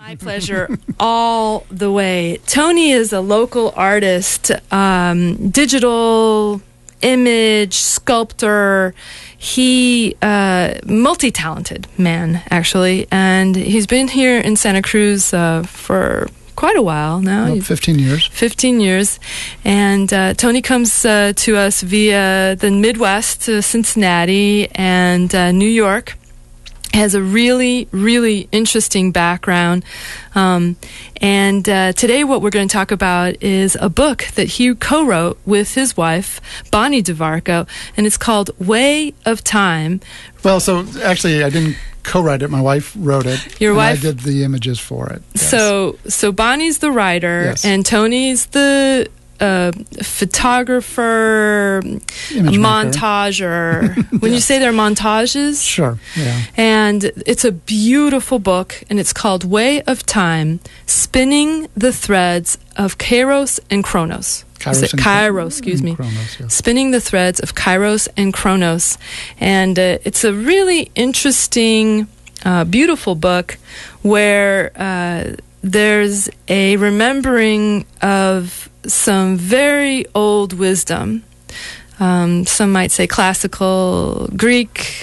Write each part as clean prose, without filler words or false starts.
My pleasure all the way. Tony is a local artist, digital image sculptor. He multi-talented man, actually, and he's been here in Santa Cruz for quite a while now. About 15 years. 15 years. And Tony comes to us via the Midwest, Cincinnati and New York. Has a really, really interesting background. And today what we're going to talk about is a book that he co-wrote with his wife, Bonnie DeVarco, and it's called Way of Time. Well, so actually I didn't co-write it. My wife wrote it. Your wife? I did the images for it. Yes. So Bonnie's the writer, yes. And Tony's the photographer, montager. When you say they're montages? Sure, yeah. And it's a beautiful book, and it's called Way of Time, Spinning the Threads of Kairos and Chronos. Kairos, excuse me. Chronos, yes. Spinning the Threads of Kairos and Chronos. And it's a really interesting, beautiful book where there's a remembering of some very old wisdom. Some might say classical Greek,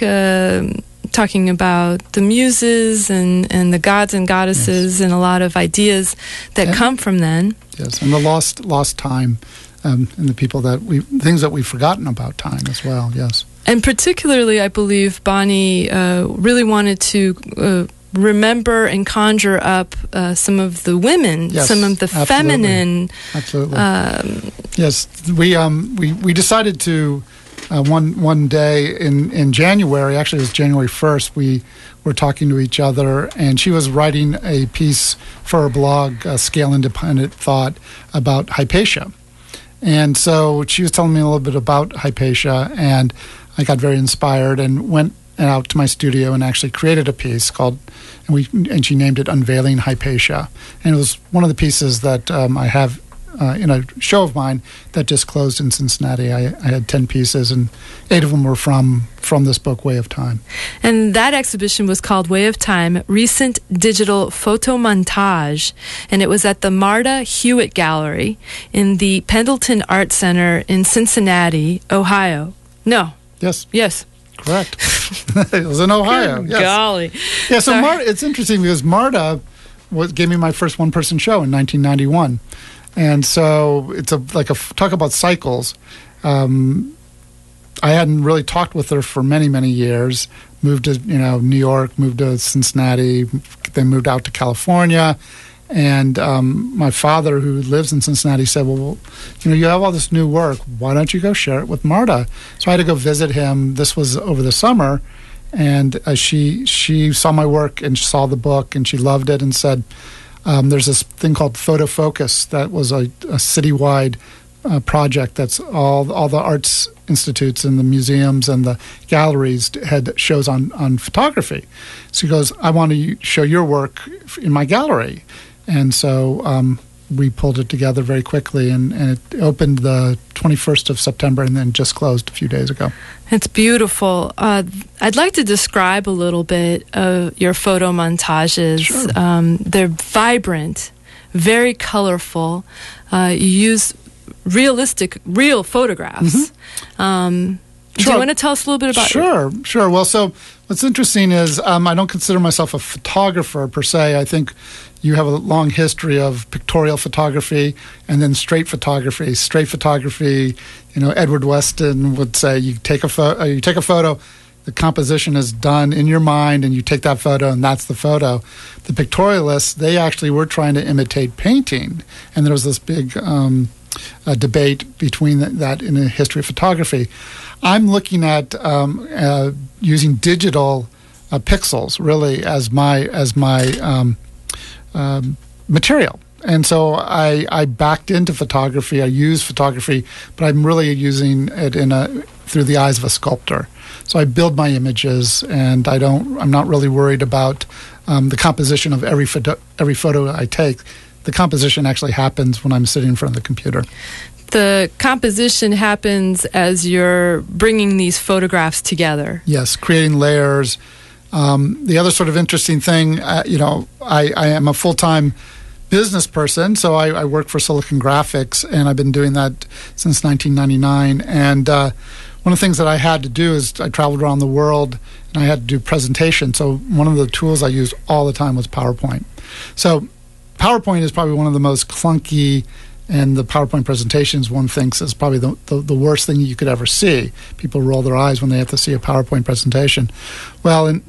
talking about the muses and the gods and goddesses, yes. And a lot of ideas that come from then. Yes, and the lost time, and the people things that we've forgotten about time as well. Yes, and particularly, I believe Bonnie really wanted to remember and conjure up some of the women, yes, some of the feminine. Absolutely. Yes, we decided to one day in January. Actually, it was January 1st. We were talking to each other, and she was writing a piece for her blog, Scale Independent Thought, about Hypatia. And so she was telling me a little bit about Hypatia, and I got very inspired and went out to my studio and actually created a piece called, and she named it Unveiling Hypatia. And it was one of the pieces that I have in a show of mine that just closed in Cincinnati. I had 10 pieces, and 8 of them were from this book, Way of Time. And that exhibition was called Way of Time, Recent Digital Photomontage, and it was at the Marta Hewitt Gallery in the Pendleton Art Center in Cincinnati, Ohio. No. Yes. Yes. Correct. It was in Ohio. Yes. Golly. Yeah, so it's interesting because Marta gave me my first one-person show in 1991. And so it's talk about cycles. I hadn't really talked with her for many, many years. Moved to New York, moved to Cincinnati, then moved out to California. And my father, who lives in Cincinnati, said, well, you have all this new work. Why don't you go share it with Marta? So I had to go visit him. This was over the summer. And she saw my work and saw the book, and she loved it and said, there's this thing called Photo Focus that was a citywide project that's all the arts institutes and the museums and the galleries had shows on photography. So he goes, I want to show your work in my gallery. And so we pulled it together very quickly, and it opened the 21st of September and then just closed a few days ago. It's beautiful. I'd like to describe a little bit of your photo montages. Sure. They're vibrant, very colorful. You use real photographs. Mm-hmm. Do you want to tell us a little bit about it? Sure. Well, so what's interesting is I don't consider myself a photographer per se. I think you have a long history of pictorial photography and then straight photography. Straight photography, Edward Weston would say you take a photo, the composition is done in your mind, and you take that photo, and that's the photo. The pictorialists, they actually were trying to imitate painting, and there was this big debate between that in the history of photography. I'm looking at using digital pixels really as my material, and so I backed into photography. I use photography, but I'm really using it through the eyes of a sculptor. So I build my images, and I'm not really worried about the composition of every photo I take. The composition actually happens when I'm sitting in front of the computer. The composition happens as you're bringing these photographs together. Yes, creating layers, The other sort of interesting thing, I am a full-time business person, so I work for Silicon Graphics, and I've been doing that since 1999. And one of the things that I had to do is I traveled around the world, and I had to do presentations. So one of the tools I used all the time was PowerPoint. So PowerPoint is probably one of the most clunky, and the PowerPoint presentations one thinks is probably the worst thing you could ever see. People roll their eyes when they have to see a PowerPoint presentation. Well, in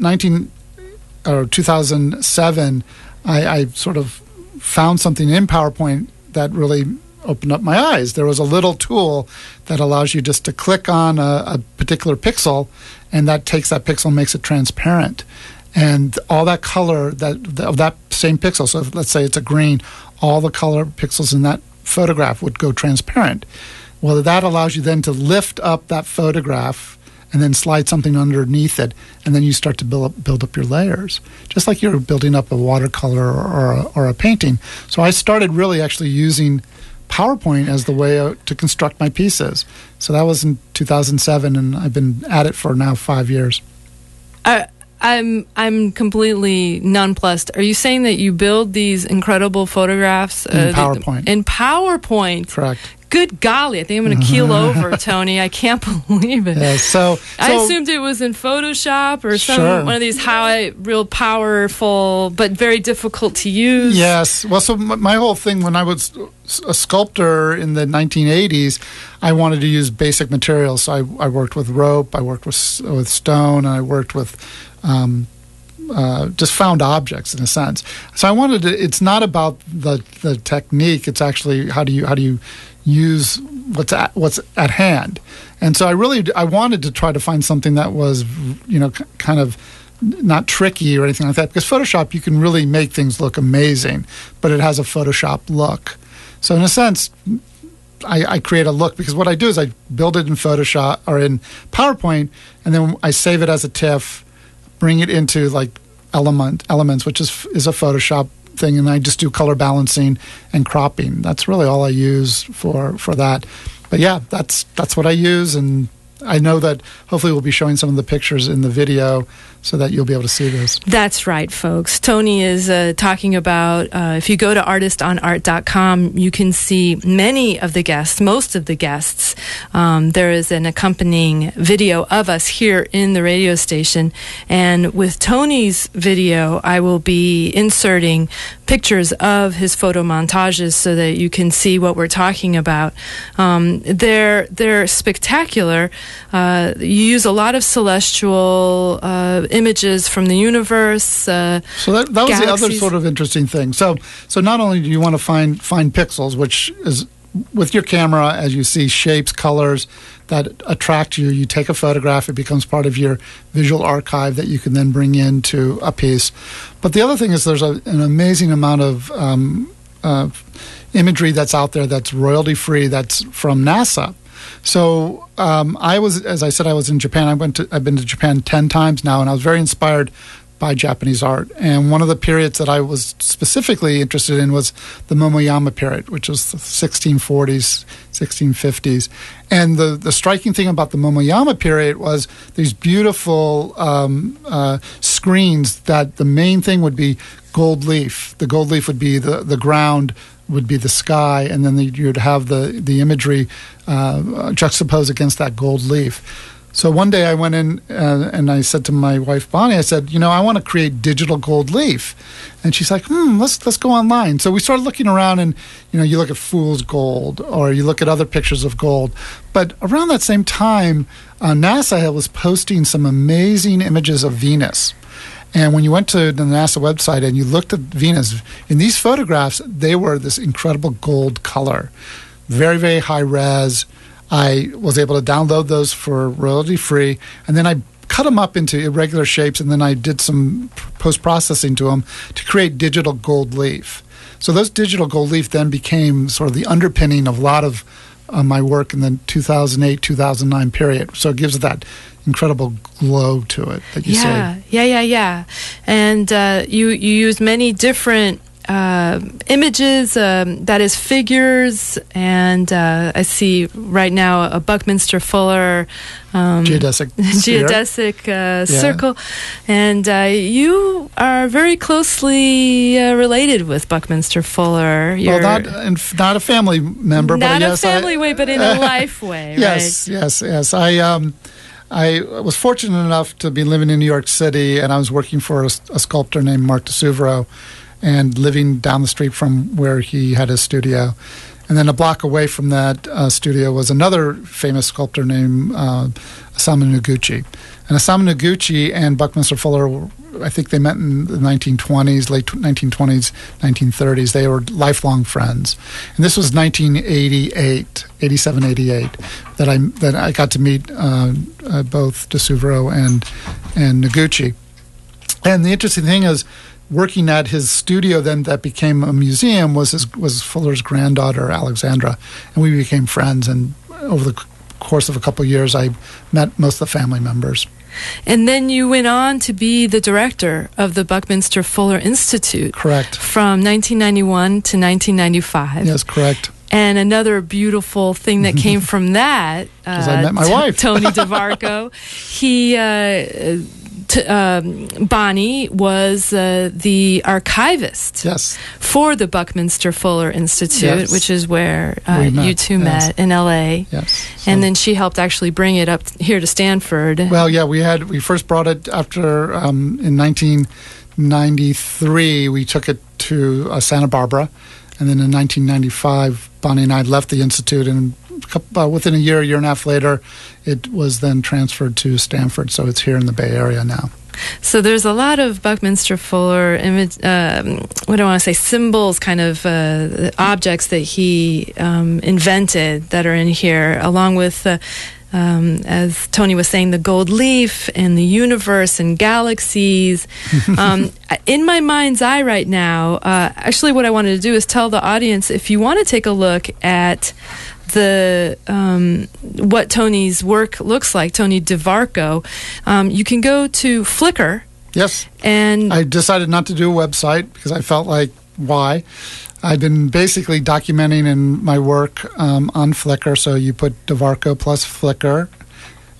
2007, I sort of found something in PowerPoint that really opened up my eyes. There was a little tool that allows you just to click on a particular pixel, and that takes that pixel and makes it transparent. And all that color of that same pixel, so let's say it's a green, all the color pixels in that photograph would go transparent. Well, that allows you then to lift up that photograph and then slide something underneath it, and then you start to build up your layers, just like you're building up a watercolor or a painting. So I started really actually using PowerPoint as the way to construct my pieces. So that was in 2007, and I've been at it for now 5 years. I'm completely nonplussed. Are you saying that you build these incredible photographs in PowerPoint? In PowerPoint, correct. Good golly, I think I'm going to keel over, Tony. I can't believe it. Yeah, so I assumed it was in Photoshop or one of these real powerful but very difficult to use. Yes. Well, so my whole thing when I was a sculptor in the 1980s, I wanted to use basic materials. So I worked with rope, I worked with stone, and I worked with just found objects in a sense. So I wanted to. It's not about the technique. It's actually how do you use what's at hand. And so I wanted to try to find something that was kind of not tricky or anything like that, because Photoshop, you can really make things look amazing, but it has a Photoshop look. So in a sense, I create a look, because what I do is I build it in Photoshop or in PowerPoint, and then I save it as a TIFF, bring it into like Elements, which is a Photoshop thing, and I just do color balancing and cropping. That's really all I use for that. But yeah, that's what I use, and I know that hopefully we'll be showing some of the pictures in the video so that you'll be able to see this. That's right, folks. Tony is talking about, if you go to artistonart.com, you can see many of the guests, most of the guests. There is an accompanying video of us here in the radio station. And with Tony's video, I will be inserting pictures of his photo montages so that you can see what we're talking about. They're spectacular. You use a lot of celestial images from the universe. So that was galaxies. The other sort of interesting thing. So not only do you want to find pixels, which is with your camera, as you see shapes, colors that attract you, you take a photograph, it becomes part of your visual archive that you can then bring into a piece. But the other thing is there's an amazing amount of imagery that's out there that's royalty-free, that's from NASA. So I was, as I said, I was in Japan. I've been to Japan 10 times now, and I was very inspired by Japanese art. And one of the periods that I was specifically interested in was the Momoyama period, which was the 1640s, 1650s. And the striking thing about the Momoyama period was these beautiful screens that the main thing would be gold leaf. The gold leaf would be the ground, would be the sky, and then you'd have the imagery juxtaposed against that gold leaf. So one day I went in and I said to my wife, Bonnie, I said, I want to create digital gold leaf. And she's like, let's go online. So we started looking around, and, you look at fool's gold, or you look at other pictures of gold. But around that same time, NASA was posting some amazing images of Venus. And when you went to the NASA website and you looked at Venus, in these photographs, they were this incredible gold color, very, very high res. I was able to download those for royalty-free, and then I cut them up into irregular shapes, and then I did some post-processing to them to create digital gold leaf. So those digital gold leaf then became sort of the underpinning of a lot of my work in the 2008-2009 period. So it gives it that incredible glow to it that you see. Yeah. And you use many different images, that is figures, and I see right now a Buckminster Fuller geodesic circle, and you are very closely related with Buckminster Fuller. Well, not a family member, not but yes, a family way, but in a life way. Yes, right? yes. I was fortunate enough to be living in New York City, and I was working for a sculptor named Mark DeSuvero, and living down the street from where he had his studio. And then a block away from that studio was another famous sculptor named Osamu Noguchi. And Osamu Noguchi and Buckminster Fuller, I think they met in the 1920s, late 1920s, 1930s. They were lifelong friends. And this was 87, 88, that I got to meet both DeSuvero and Noguchi. And the interesting thing is, working at his studio then that became a museum was Fuller's granddaughter, Alexandra. And we became friends. And over the course of a couple of years, I met most of the family members. And then you went on to be the director of the Buckminster Fuller Institute. Correct. From 1991 to 1995. Yes, correct. And another beautiful thing that came from that, I met my wife, Tony DeVarco. Bonnie was the archivist for the Buckminster Fuller Institute, which is where you two met in L.A. Yes. And then she helped actually bring it up here to Stanford. Well, yeah, we first brought it after in 1993. We took it to Santa Barbara, and then in 1995, Bonnie and I left the Institute, and within a year and a half later, it was then transferred to Stanford, so it's here in the Bay Area now. So there's a lot of Buckminster Fuller symbols, kind of objects that he invented that are in here, along with, as Tony was saying, the gold leaf and the universe and galaxies. In my mind's eye right now, actually what I wanted to do is tell the audience, if you want to take a look at what Tony's work looks like, Tony DeVarco, you can go to Flickr. Yes. And I decided not to do a website because I felt like, why? I've been basically documenting in my work on Flickr. So you put DeVarco plus Flickr,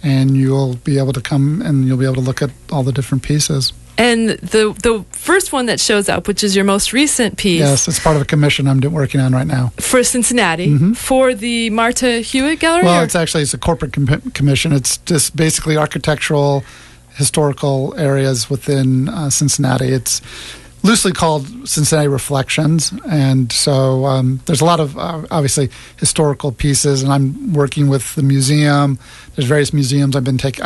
and you'll be able to come and you'll be able to look at all the different pieces. And the first one that shows up, which is your most recent piece. Yes, it's part of a commission I'm working on right now. For Cincinnati, for the Martha Hewitt Gallery? Well, it's a corporate commission. It's just basically architectural, historical areas within Cincinnati. It's loosely called Cincinnati Reflections, and so there's a lot of obviously historical pieces, and I'm working with the museum. There's various museums I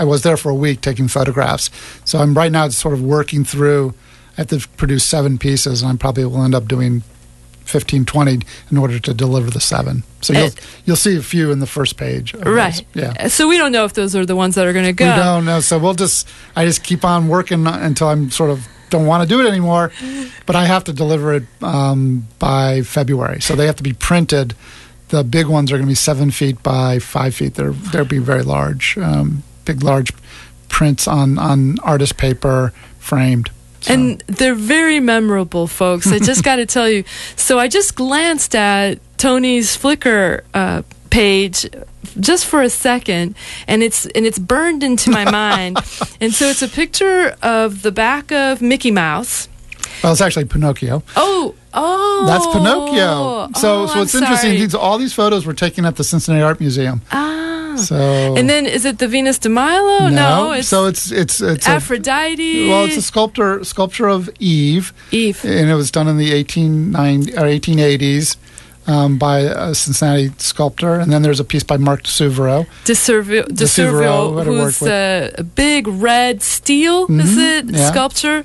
was there for a week taking photographs, so I'm right now sort of working through. I have to produce 7 pieces, and I probably will end up doing 15, 20 in order to deliver the 7. So you'll see a few in the first page. Right. Yeah. So we don't know if those are the ones that are going to go. We don't know. So I just keep on working until I'm sort of don't want to do it anymore, but I have to deliver it by February. So they have to be printed. The big ones are going to be 7 feet by 5 feet. They'll be very large, large prints on artist paper, framed. So. And they're very memorable, folks. I just got to tell you. So I just glanced at Tony's Flickr page just for a second, and it's burned into my mind. And so it's a picture of the back of Mickey Mouse. Well, it's actually Pinocchio. Oh, that's Pinocchio. So it's interesting. All these photos were taken at the Cincinnati Art Museum. So, and then is it the Venus de Milo? No, it's Aphrodite. It's a sculpture of Eve. And it was done in the 1880s. By a Cincinnati sculptor, and then there's a piece by Mark DeSuvero. DeSuvero, who's a big red steel, is it? Yeah. Sculpture,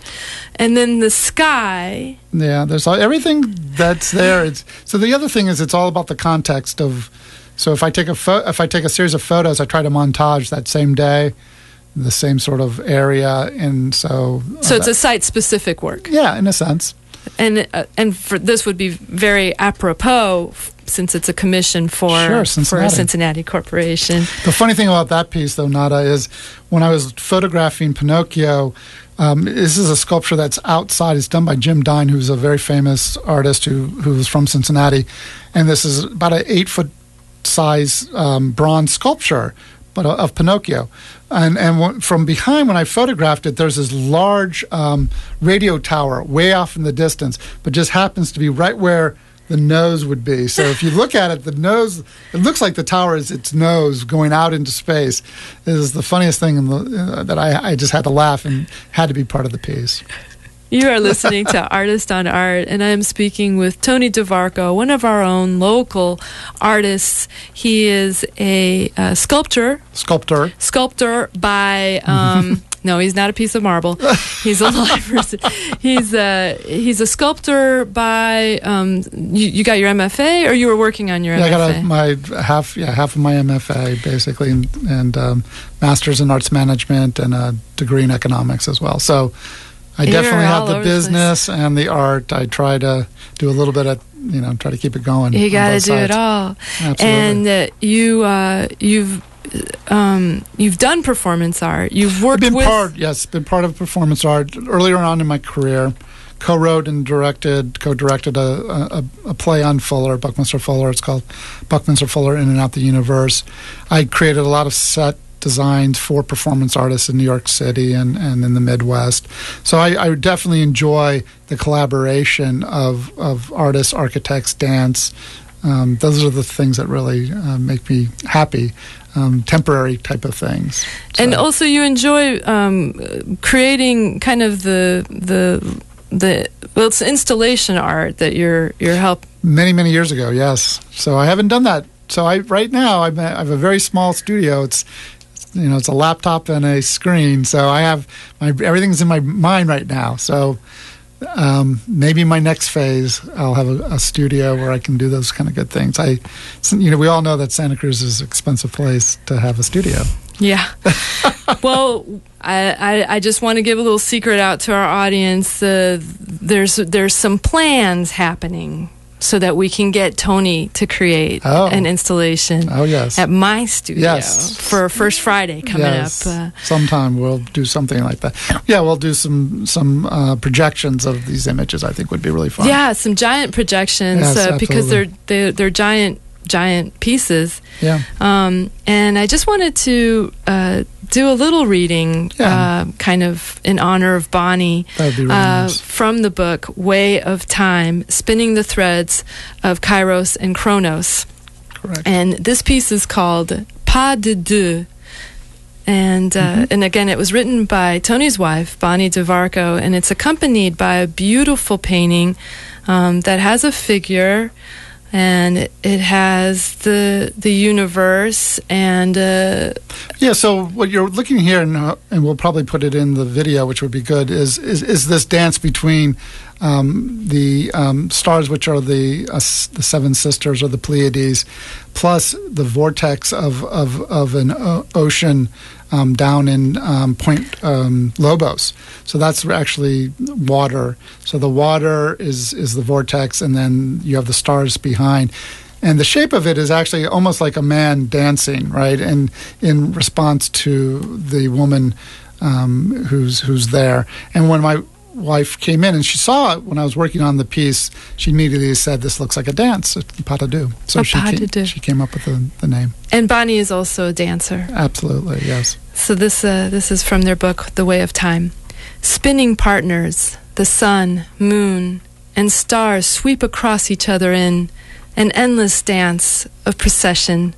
and then the sky. Yeah, there's everything that's there. So the other thing is, it's all about the context of. So if I take a series of photos, I try to montage that same day, the same sort of area, and so. So it's a site-specific work. Yeah, in a sense. And for this would be very apropos, since it's a commission for a Cincinnati corporation. The funny thing about that piece, though, Nada, is when I was photographing Pinocchio, This is a sculpture that's outside. It's done by Jim Dine, who's a very famous artist who was from Cincinnati. And this is about an 8-foot size bronze sculpture, but of Pinocchio. And from behind, when I photographed it, there's this large radio tower way off in the distance, but just happens to be right where the nose would be. So if you look at it, the nose, it looks like the tower is its nose going out into space. It is the funniest thing that I just had to laugh and had to be part of the piece. You are listening to Artist on Art, and I am speaking with Tony DeVarco, one of our own local artists. He is a sculptor by... No, he's not a piece of marble. He's a live person. He's a sculptor by. You got your MFA, or you were working on your MFA? I got half of my MFA basically, and master's in arts management and a degree in economics as well. So I definitely have the business and the art. I try to do a little bit of try to keep it going. You got to do it all. Absolutely. And you've done performance art. You've worked been part of performance art earlier on in my career. Co-wrote and co-directed a play on Fuller, Buckminster Fuller. It's called Buckminster Fuller In and Out the Universe. I created a lot of set designs for performance artists in New York City and in the Midwest. So I definitely enjoy the collaboration of artists, architects, dance. Those are the things that really make me happy. Temporary type of things. So. And also you enjoy creating kind of it's installation art that you're helping. Many years ago, yes. So I haven't done that. So right now I have a very small studio. It's a laptop and a screen. So I have everything's in my mind right now. So maybe my next phase, I'll have a studio where I can do those kind of good things. We all know that Santa Cruz is an expensive place to have a studio. Yeah. Well, I just want to give a little secret out to our audience. There's some plans happening so that we can get Tony to create an installation at my studio for First Friday coming up. Sometime we'll do something like that. Yeah, we'll do some projections of these images. I think would be really fun. Yeah, some giant projections because they're giant pieces. Yeah. And I just wanted to do a little reading, kind of in honor of Bonnie, that would be really nice. From the book Way of Time, Spinning the Threads of Kairos and Chronos. Correct. And this piece is called Pas de Deux. And again, it was written by Tony's wife, Bonnie DeVarco, and it's accompanied by a beautiful painting that has a figure, and it has the universe and so what you're looking here, and we'll probably put it in the video, which would be good, is this dance between the stars, which are the seven sisters or the Pleiades, plus the vortex of an ocean down in Point Lobos. So that's actually water. So the water is the vortex, and then you have the stars behind. And the shape of it is actually almost like a man dancing, right? And in response to the woman who's there. And when my wife came in and she saw it when I was working on the piece, she immediately said, "This looks like a dance, pas de deux." So she came up with the name. And Bonnie is also a dancer. Absolutely, yes. So this is from their book, The Way of Time. Spinning partners, the sun, moon, and stars sweep across each other in an endless dance of procession.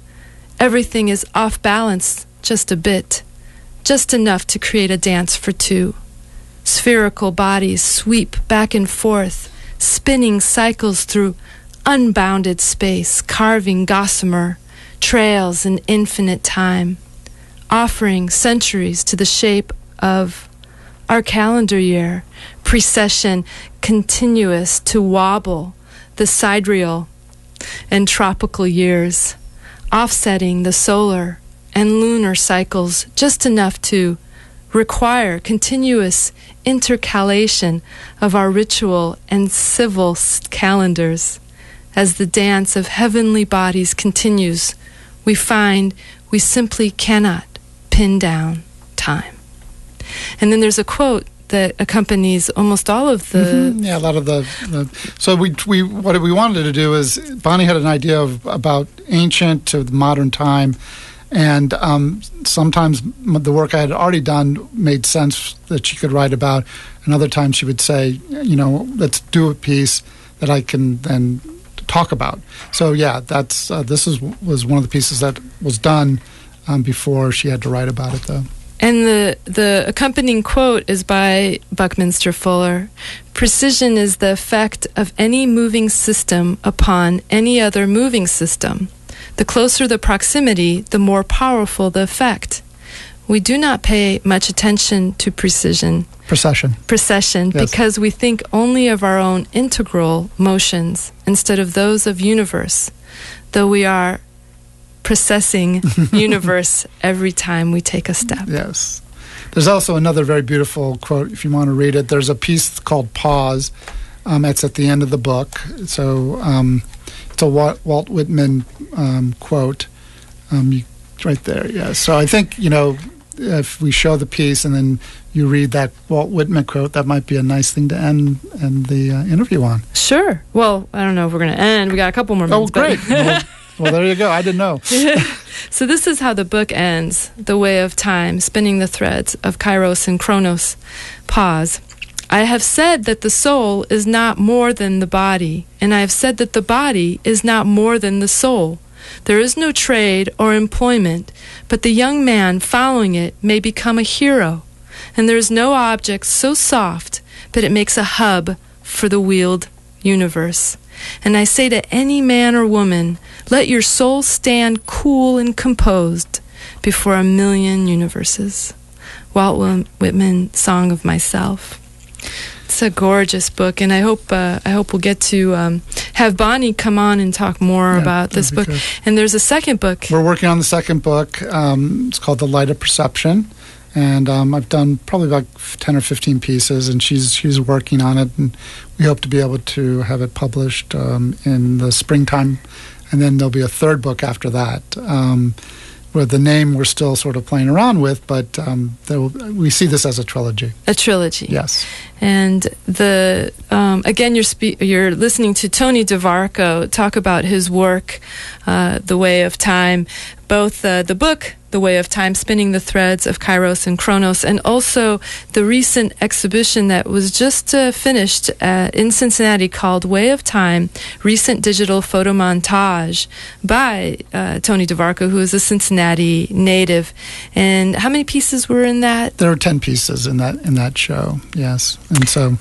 Everything is off balance just a bit, just enough to create a dance for two. Spherical bodies sweep back and forth, spinning cycles through unbounded space, carving gossamer trails in infinite time, offering centuries to the shape of our calendar year, precession continuous to wobble the sidereal and tropical years, offsetting the solar and lunar cycles just enough to require continuous intercalation of our ritual and civil calendars. As the dance of heavenly bodies continues, we find we simply cannot pin down time. And then there's a quote that accompanies almost all of the... Yeah, a lot of the so we what we wanted to do is, Bonnie had an idea about ancient to modern time, and sometimes the work I had already done made sense that she could write about, and other times she would say, let's do a piece that I can then talk about. So yeah, that's was one of the pieces that was done before she had to write about it, though. And the accompanying quote is by Buckminster Fuller. "Precision is the effect of any moving system upon any other moving system. The closer the proximity, the more powerful the effect. We do not pay much attention to precession, yes, because we think only of our own integral motions instead of those of universe, though we are processing universe every time we take a step." Yes. There's also another very beautiful quote, if you want to read it. There's a piece called Pause. It's at the end of the book. So it's a Walt Whitman quote. Right there, yeah. So I think, if we show the piece and then you read that Walt Whitman quote, that might be a nice thing to end the interview on. Sure. Well, I don't know if we're going to end. We got a couple more minutes. Oh, great. Well, there you go. I didn't know. So this is how the book ends: "The way of time, spinning the threads of Kairos and Chronos." Pause. "I have said that the soul is not more than the body, and I have said that the body is not more than the soul. There is no trade or employment, but the young man following it may become a hero, and there is no object so soft but it makes a hub for the wheeled universe. And I say to any man or woman, let your soul stand cool and composed before a million universes." Walt Whitman, Song of Myself. It's a gorgeous book, and I hope we'll get to have Bonnie come on and talk more about this book. Good. And there's a second book. We're working on the second book. It's called The Light of Perception, and I've done probably about 10 or 15 pieces, and she's working on it, and we hope to be able to have it published in the springtime, and then there'll be a third book after that. Where the name we're still sort of playing around with, but we see this as a trilogy. A trilogy. Yes. And again, you're listening to Tony DeVarco talk about his work, The Way of Time, both the book, The Way of Time, Spinning the Threads of Kairos and Chronos, and also the recent exhibition that was just finished in Cincinnati called Way of Time, Recent Digital Photomontage by Tony DeVarco, who is a Cincinnati native. And how many pieces were in that? There were 10 pieces in that show, yes. And so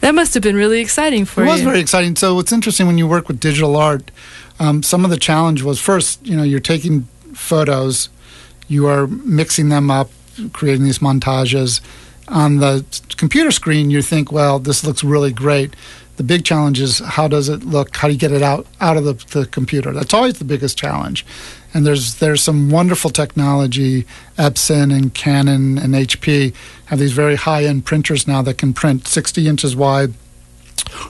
that must have been really exciting for you. It was very exciting. So it's interesting when you work with digital art, some of the challenge was first, you're taking photos, you are mixing them up, creating these montages. On the computer screen, you think, well, this looks really great. The big challenge is, how does it look? How do you get it out of the computer? That's always the biggest challenge. And there's some wonderful technology. Epson and Canon and HP have these very high-end printers now that can print 60 inches wide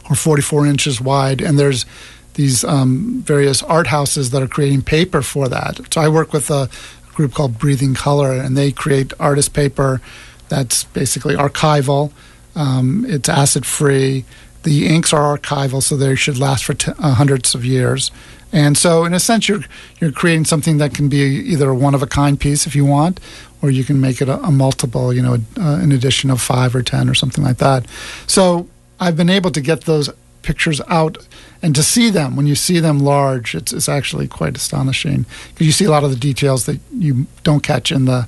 or 44 inches wide. And there's these various art houses that are creating paper for that. So I work with a group called Breathing Color, and they create artist paper that's basically archival. It's acid-free. The inks are archival, so they should last for hundreds of years. And so, in a sense, you're creating something that can be either a one-of-a-kind piece if you want, or you can make it a multiple, an edition of 5 or 10 or something like that. So I've been able to get those pictures out, and to see them, when you see them large, it's actually quite astonishing, because you see a lot of the details that you don't catch in the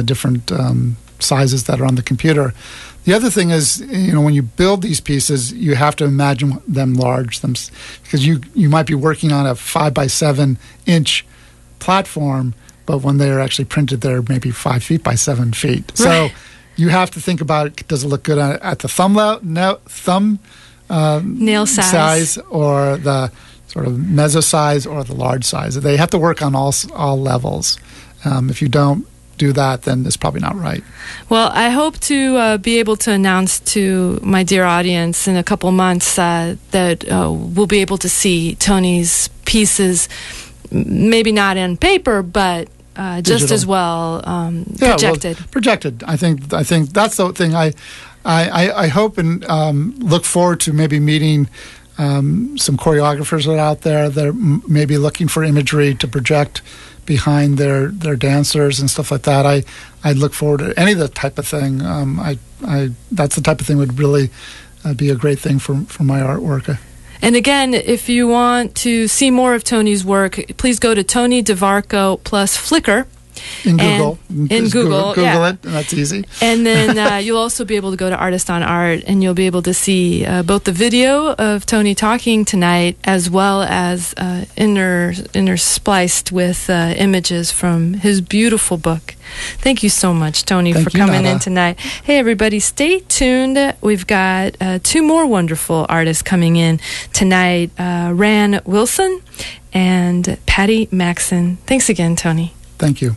different sizes that are on the computer. The other thing is, when you build these pieces, you have to imagine them large, because you might be working on a 5 by 7 inch platform, but when they're actually printed, they're maybe 5 feet by 7 feet. Right. So you have to think about, does it look good at the thumb nail size, or the sort of meso size, or the large size? They have to work on all levels. If you don't do that, then it's probably not right. Well, I hope to be able to announce to my dear audience in a couple months that we'll be able to see Tony's pieces, maybe not on paper, but just as well projected. Well, projected. I think that's the thing. I hope and look forward to maybe meeting some choreographers that are out there that are maybe looking for imagery to project behind their dancers and stuff like that. I look forward to any of that type of thing. That's the type of thing would really be a great thing for my artwork. And again, if you want to see more of Tony's work, please go to Tony DeVarco plus Flickr. In Google. Google it, and that's easy. And then you'll also be able to go to Artist on Art, and you'll be able to see both the video of Tony talking tonight, as well as interspliced with images from his beautiful book. Thank you so much, Tony, for coming in tonight. Hey, everybody, stay tuned. We've got 2 more wonderful artists coming in tonight, Ran Wilson and Patty Maxson. Thanks again, Tony. Thank you.